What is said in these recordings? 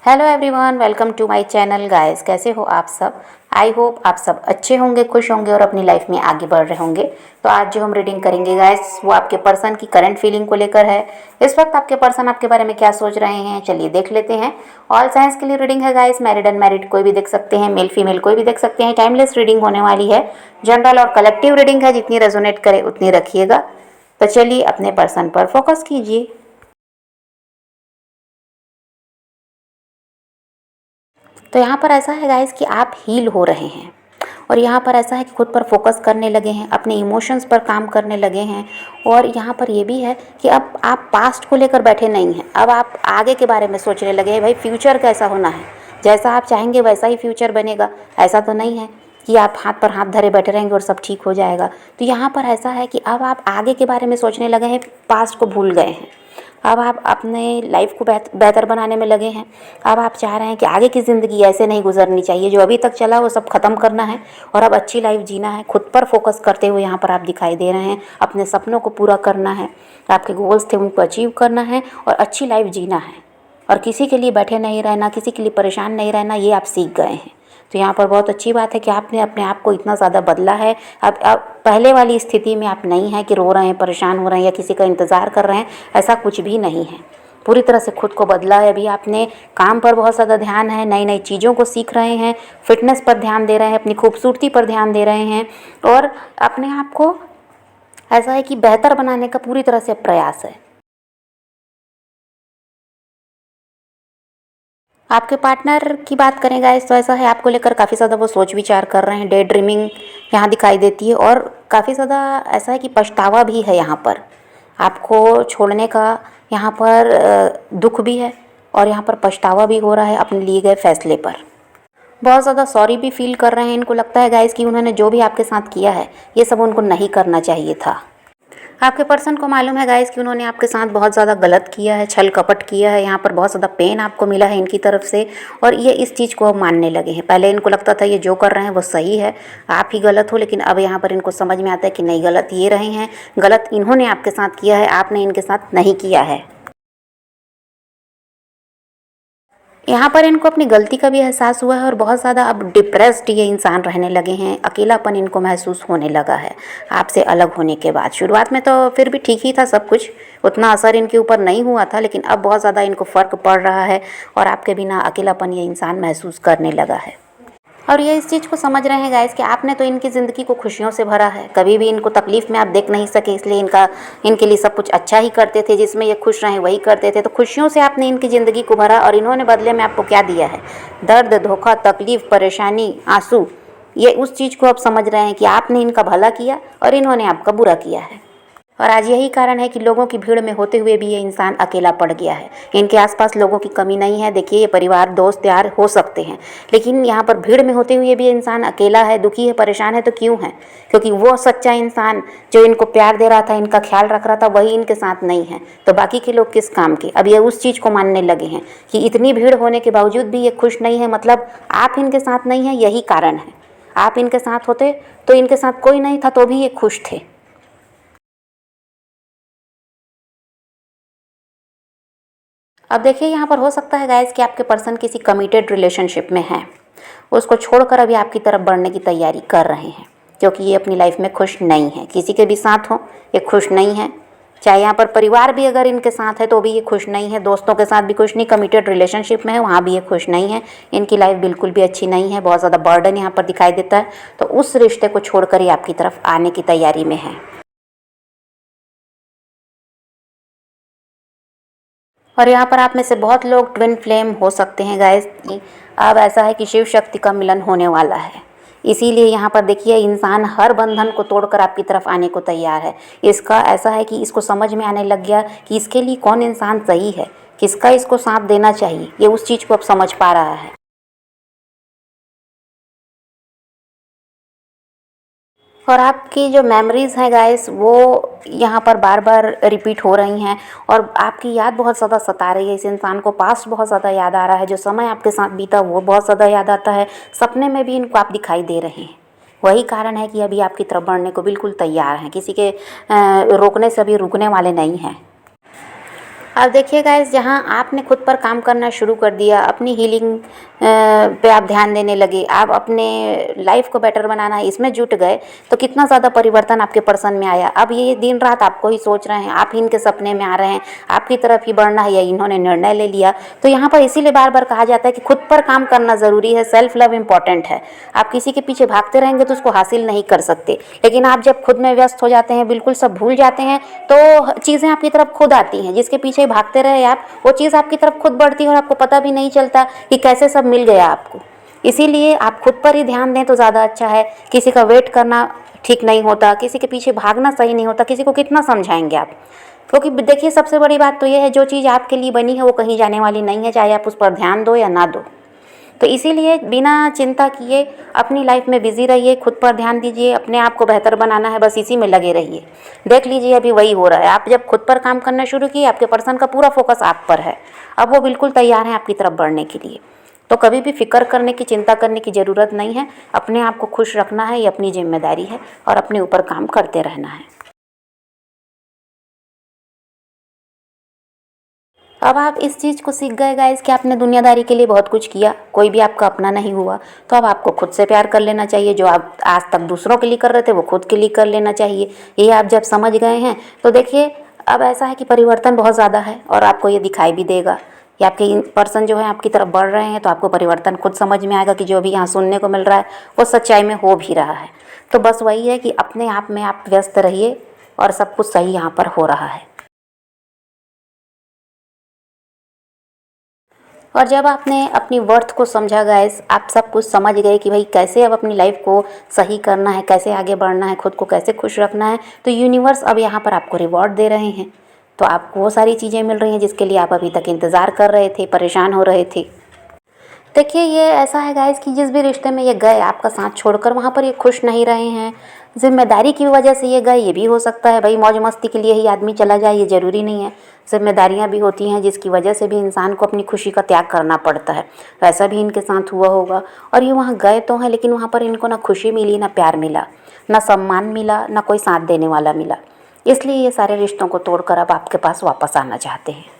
Hello everyone, welcome to my channel guys. कैसे हो आप सब? आई होप आप सब अच्छे होंगे, खुश होंगे और अपनी लाइफ में आगे बढ़ रहे होंगे। तो आज जो हम रीडिंग करेंगे गाइस, वो आपके पर्सन की करंट फीलिंग को लेकर है। इस वक्त आपके पर्सन आपके बारे में क्या सोच रहे हैं, चलिए देख लेते हैं। ऑल साइंस के लिए रीडिंग है गाइस, मैरिड अनमैरिड कोई भी देख सकते हैं, मेल फीमेल कोई भी देख सकते हैं। टाइमलेस रीडिंग होने वाली है, जनरल और कलेक्टिव रीडिंग है, जितनी रेजोनेट करे उतनी रखिएगा। तो चलिए अपने पर्सन पर फोकस कीजिए। तो यहाँ पर ऐसा है गाइस कि आप हील हो रहे हैं और यहाँ पर ऐसा है कि खुद पर फोकस करने लगे हैं, अपने इमोशंस पर काम करने लगे हैं। और यहाँ पर ये भी है कि अब आप पास्ट को लेकर बैठे नहीं हैं, अब आप आगे के बारे में सोचने लगे हैं। भाई फ्यूचर कैसा होना है, जैसा आप चाहेंगे वैसा ही फ्यूचर बनेगा। ऐसा तो नहीं है कि आप हाथ पर हाथ धरे बैठे रहेंगे और सब ठीक हो जाएगा। तो यहाँ पर ऐसा है कि अब आप आगे के बारे में सोचने लगे हैं, पास्ट को भूल गए हैं। अब आप अपने लाइफ को बेहतर बनाने में लगे हैं। अब आप चाह रहे हैं कि आगे की ज़िंदगी ऐसे नहीं गुजरनी चाहिए, जो अभी तक चला वो सब ख़त्म करना है और अब अच्छी लाइफ जीना है। खुद पर फोकस करते हुए यहाँ पर आप दिखाई दे रहे हैं। अपने सपनों को पूरा करना है, आपके गोल्स थे उनको अचीव करना है और अच्छी लाइफ जीना है। और किसी के लिए बैठे नहीं रहना, किसी के लिए परेशान नहीं रहना, ये आप सीख गए हैं। तो यहाँ पर बहुत अच्छी बात है कि आपने अपने आप को इतना ज़्यादा बदला है। अब पहले वाली स्थिति में आप नहीं हैं कि रो रहे हैं, परेशान हो रहे हैं या किसी का इंतज़ार कर रहे हैं। ऐसा कुछ भी नहीं है, पूरी तरह से खुद को बदला है। अभी आपने काम पर बहुत ज़्यादा ध्यान है, नई नई चीज़ों को सीख रहे हैं, फिटनेस पर ध्यान दे रहे हैं, अपनी खूबसूरती पर ध्यान दे रहे हैं और अपने आप को ऐसा है कि बेहतर बनाने का पूरी तरह से प्रयास है। आपके पार्टनर की बात करें गाइस, तो ऐसा है आपको लेकर काफ़ी ज़्यादा वो सोच विचार कर रहे हैं। डे ड्रीमिंग यहाँ दिखाई देती है और काफ़ी ज़्यादा ऐसा है कि पछतावा भी है यहाँ पर। आपको छोड़ने का यहाँ पर दुख भी है और यहाँ पर पछतावा भी हो रहा है अपने लिए गए फैसले पर। बहुत ज़्यादा सॉरी भी फील कर रहे हैं। इनको लगता है गाइस कि उन्होंने जो भी आपके साथ किया है ये सब उनको नहीं करना चाहिए था। आपके पर्सन को मालूम है गाइस कि उन्होंने आपके साथ बहुत ज़्यादा गलत किया है, छल कपट किया है। यहाँ पर बहुत ज़्यादा पेन आपको मिला है इनकी तरफ से और ये इस चीज़ को अब मानने लगे हैं। पहले इनको लगता था ये जो कर रहे हैं वो सही है, आप ही गलत हो, लेकिन अब यहाँ पर इनको समझ में आता है कि नहीं, गलत ये रहे हैं, गलत इन्होंने आपके साथ किया है, आपने इनके साथ नहीं किया है। यहाँ पर इनको अपनी गलती का भी एहसास हुआ है और बहुत ज़्यादा अब डिप्रेस्ड ये इंसान रहने लगे हैं। अकेलापन इनको महसूस होने लगा है आपसे अलग होने के बाद। शुरुआत में तो फिर भी ठीक ही था सब कुछ, उतना असर इनके ऊपर नहीं हुआ था, लेकिन अब बहुत ज़्यादा इनको फ़र्क पड़ रहा है और आपके बिना अकेलापन ये इंसान महसूस करने लगा है। और ये इस चीज़ को समझ रहे हैं गाइस कि आपने तो इनकी ज़िंदगी को खुशियों से भरा है, कभी भी इनको तकलीफ़ में आप देख नहीं सके, इसलिए इनके लिए सब कुछ अच्छा ही करते थे, जिसमें ये खुश रहें वही करते थे। तो खुशियों से आपने इनकी ज़िंदगी को भरा और इन्होंने बदले में आपको क्या दिया है? दर्द, धोखा, तकलीफ़, परेशानी, आंसू। ये उस चीज़ को अब समझ रहे हैं कि आपने इनका भला किया और इन्होंने आपका बुरा किया है। और आज यही कारण है कि लोगों की भीड़ में होते हुए भी ये इंसान अकेला पड़ गया है। इनके आसपास लोगों की कमी नहीं है। देखिए, ये परिवार, दोस्त यार हो सकते हैं, लेकिन यहाँ पर भीड़ में होते हुए भी ये इंसान अकेला है, दुखी है, परेशान है। तो क्यों है? क्योंकि वो सच्चा इंसान जो इनको प्यार दे रहा था, इनका ख्याल रख रहा था, वही इनके साथ नहीं है। तो बाकी के लोग किस काम के? अब ये उस चीज़ को मानने लगे हैं कि इतनी भीड़ होने के बावजूद भी ये खुश नहीं है, मतलब आप इनके साथ नहीं हैं, यही कारण है। आप इनके साथ होते तो इनके साथ कोई नहीं था तो भी ये खुश थे। अब देखिए, यहाँ पर हो सकता है गाइस कि आपके पर्सन किसी कमिटेड रिलेशनशिप में है, उसको छोड़कर अभी आपकी तरफ बढ़ने की तैयारी कर रहे हैं, क्योंकि ये अपनी लाइफ में खुश नहीं है। किसी के भी साथ हो ये खुश नहीं है, चाहे यहाँ पर परिवार भी अगर इनके साथ है तो भी ये खुश नहीं है, दोस्तों के साथ भी खुश नहीं, कमिटेड रिलेशनशिप में है वहाँ भी ये खुश नहीं है। इनकी लाइफ बिल्कुल भी अच्छी नहीं है, बहुत ज़्यादा बर्डन यहाँ पर दिखाई देता है। तो उस रिश्ते को छोड़कर ये आपकी तरफ आने की तैयारी में है। और यहाँ पर आप में से बहुत लोग ट्विन फ्लेम हो सकते हैं गाइस। अब ऐसा है कि शिव शक्ति का मिलन होने वाला है, इसीलिए यहाँ पर देखिए इंसान हर बंधन को तोड़कर आपकी तरफ आने को तैयार है। इसका ऐसा है कि इसको समझ में आने लग गया कि इसके लिए कौन इंसान सही है, किसका इसको साथ देना चाहिए, ये उस चीज़ को अब समझ पा रहा है। और आपकी जो मेमोरीज़ हैं गाइस, वो यहाँ पर बार बार रिपीट हो रही हैं और आपकी याद बहुत ज़्यादा सता रही है। इस इंसान को पास्ट बहुत ज़्यादा याद आ रहा है, जो समय आपके साथ बीता वो बहुत ज़्यादा याद आता है। सपने में भी इनको आप दिखाई दे रहे हैं। वही कारण है कि अभी आपकी तरफ बढ़ने को बिल्कुल तैयार हैं, किसी के रोकने से अभी रुकने वाले नहीं हैं। अब देखिए गाइस, जहाँ आपने खुद पर काम करना शुरू कर दिया, अपनी हीलिंग पे आप ध्यान देने लगे, आप अपने लाइफ को बेटर बनाना है इसमें जुट गए, तो कितना ज़्यादा परिवर्तन आपके पर्सन में आया। अब ये दिन रात आपको ही सोच रहे हैं, आप ही इनके सपने में आ रहे हैं, आपकी तरफ ही बढ़ना है, या इन्होंने निर्णय ले लिया। तो यहाँ पर इसीलिए बार बार कहा जाता है कि खुद पर काम करना ज़रूरी है, सेल्फ लव इम्पॉर्टेंट है। आप किसी के पीछे भागते रहेंगे तो उसको हासिल नहीं कर सकते, लेकिन आप जब खुद में व्यस्त हो जाते हैं, बिल्कुल सब भूल जाते हैं, तो चीज़ें आपकी तरफ खुद आती हैं। जिसके पीछे भागते रहे आप, वो चीज़ आपकी तरफ खुद बढ़ती है और आपको पता भी नहीं चलता कि कैसे सब मिल गया आपको। इसीलिए आप खुद पर ही ध्यान दें तो ज़्यादा अच्छा है। किसी का वेट करना ठीक नहीं होता, किसी के पीछे भागना सही नहीं होता, किसी को कितना समझाएंगे आप। क्योंकि देखिए, सबसे बड़ी बात तो ये है, जो चीज़ आपके लिए बनी है वो कहीं जाने वाली नहीं है, चाहे आप उस पर ध्यान दो या ना दो। तो इसीलिए बिना चिंता किए अपनी लाइफ में बिजी रहिए, खुद पर ध्यान दीजिए, अपने आप को बेहतर बनाना है, बस इसी में लगे रहिए। देख लीजिए, अभी वही हो रहा है। आप जब खुद पर काम करना शुरू किए, आपके पर्सन का पूरा फोकस आप पर है। अब वो बिल्कुल तैयार हैं आपकी तरफ बढ़ने के लिए। तो कभी भी फिक्र करने की, चिंता करने की ज़रूरत नहीं है। अपने आप को खुश रखना है, ये अपनी जिम्मेदारी है, और अपने ऊपर काम करते रहना है। अब आप इस चीज़ को सीख गए गाइस कि आपने दुनियादारी के लिए बहुत कुछ किया, कोई भी आपका अपना नहीं हुआ। तो अब आपको खुद से प्यार कर लेना चाहिए। जो आप आज तक दूसरों के लिए कर रहे थे, वो खुद के लिए कर लेना चाहिए। ये आप जब समझ गए हैं, तो देखिए अब ऐसा है कि परिवर्तन बहुत ज़्यादा है, और आपको ये दिखाई भी देगा कि आपके पर्सन जो है आपकी तरफ बढ़ रहे हैं। तो आपको परिवर्तन खुद समझ में आएगा कि जो भी यहाँ सुनने को मिल रहा है वो सच्चाई में हो भी रहा है। तो बस वही है कि अपने आप में आप व्यस्त रहिए, और सब कुछ सही यहाँ पर हो रहा है। और जब आपने अपनी वर्थ को समझा गाइस, आप सब कुछ समझ गए कि भाई कैसे अब अपनी लाइफ को सही करना है, कैसे आगे बढ़ना है, खुद को कैसे खुश रखना है, तो यूनिवर्स अब यहाँ पर आपको रिवॉर्ड दे रहे हैं। तो आपको वो सारी चीज़ें मिल रही हैं जिसके लिए आप अभी तक इंतज़ार कर रहे थे, परेशान हो रहे थे। देखिए, ये ऐसा है गाइस कि जिस भी रिश्ते में ये गए आपका साथ छोड़कर, वहाँ पर ये खुश नहीं रहे हैं। जिम्मेदारी की वजह से ये गए, ये भी हो सकता है। भाई मौज मस्ती के लिए ही आदमी चला जाए, ये ज़रूरी नहीं है। जिम्मेदारियाँ भी होती हैं जिसकी वजह से भी इंसान को अपनी खुशी का त्याग करना पड़ता है। वैसा भी इनके साथ हुआ होगा। और ये वहाँ गए तो हैं, लेकिन वहाँ पर इनको ना खुशी मिली, ना प्यार मिला, ना सम्मान मिला, ना कोई साथ देने वाला मिला। इसलिए ये सारे रिश्तों को तोड़कर अब आपके पास वापस आना चाहते हैं।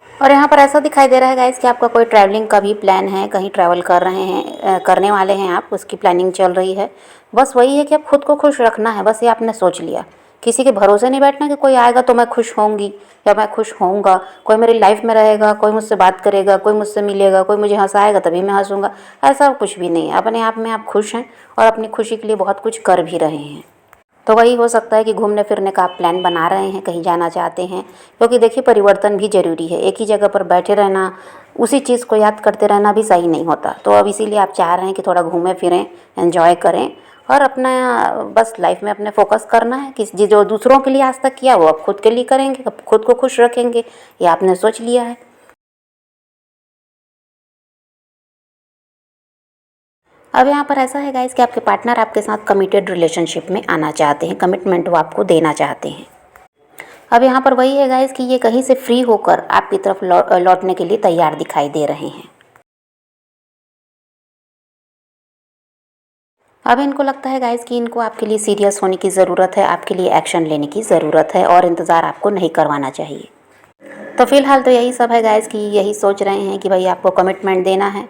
और यहाँ पर ऐसा दिखाई दे रहा है गाइस कि आपका कोई ट्रैवलिंग का भी प्लान है, कहीं ट्रैवल कर रहे हैं, करने वाले हैं आप, उसकी प्लानिंग चल रही है। बस वही है कि अब खुद को खुश रखना है, बस ये आपने सोच लिया। किसी के भरोसे नहीं बैठना कि कोई आएगा तो मैं खुश होंगी या मैं खुश होऊंगा, कोई मेरी लाइफ में रहेगा, कोई मुझसे बात करेगा, कोई मुझसे मिलेगा, कोई मुझे हंसाएगा तभी मैं हंसूंगा। ऐसा कुछ भी नहीं है। अपने आप में आप खुश हैं, और अपनी खुशी के लिए बहुत कुछ कर भी रहे हैं। तो वही हो सकता है कि घूमने फिरने का आप प्लान बना रहे हैं, कहीं जाना चाहते हैं। क्योंकि देखिए, परिवर्तन भी ज़रूरी है। एक ही जगह पर बैठे रहना, उसी चीज़ को याद करते रहना भी सही नहीं होता। तो अब इसीलिए आप चाह रहे हैं कि थोड़ा घूमें फिरें, एंजॉय करें, और अपना बस लाइफ में अपने फोकस करना है कि जो दूसरों के लिए आज तक किया वो अब खुद के लिए करेंगे, अब खुद को खुश रखेंगे। ये आपने सोच लिया है। अब यहाँ पर ऐसा है गाइस कि आपके पार्टनर आपके साथ कमिटेड रिलेशनशिप में आना चाहते हैं, कमिटमेंट वो आपको देना चाहते हैं। अब यहाँ पर वही है गाइस कि ये कहीं से फ्री होकर आपकी तरफ लौटने के लिए तैयार दिखाई दे रहे हैं। अब इनको लगता है गाइस कि इनको आपके लिए सीरियस होने की ज़रूरत है, आपके लिए एक्शन लेने की ज़रूरत है, और इंतज़ार आपको नहीं करवाना चाहिए। तो फिलहाल तो यही सब है गाइस कि यही सोच रहे हैं कि भाई आपको कमिटमेंट देना है,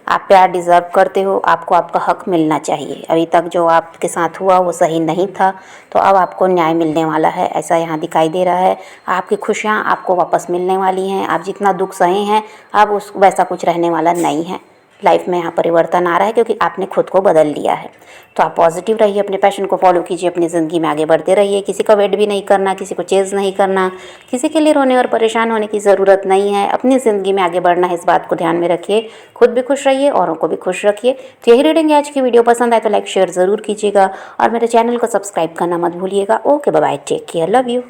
आप प्यार डिज़र्व करते हो, आपको आपका हक मिलना चाहिए। अभी तक जो आपके साथ हुआ वो सही नहीं था, तो अब आपको न्याय मिलने वाला है, ऐसा यहाँ दिखाई दे रहा है। आपकी खुशियाँ आपको वापस मिलने वाली हैं। आप जितना दुख सहे हैं, अब उस वैसा कुछ रहने वाला नहीं है। लाइफ में यहाँ परिवर्तन आ रहा है क्योंकि आपने खुद को बदल लिया है। तो आप पॉजिटिव रहिए, अपने पैशन को फॉलो कीजिए, अपनी ज़िंदगी में आगे बढ़ते रहिए। किसी का वेट भी नहीं करना, किसी को चेज़ नहीं करना, किसी के लिए रोने और परेशान होने की ज़रूरत नहीं है। अपनी ज़िंदगी में आगे बढ़ना है, इस बात को ध्यान में रखिए। खुद भी खुश रहिए, औरों को भी खुश रखिए। तो यही रीडिंग आज की वीडियो पसंद आए तो लाइक शेयर ज़रूर कीजिएगा, और मेरे चैनल को सब्सक्राइब करना मत भूलिएगा। Okay, bye bye, take care, love you.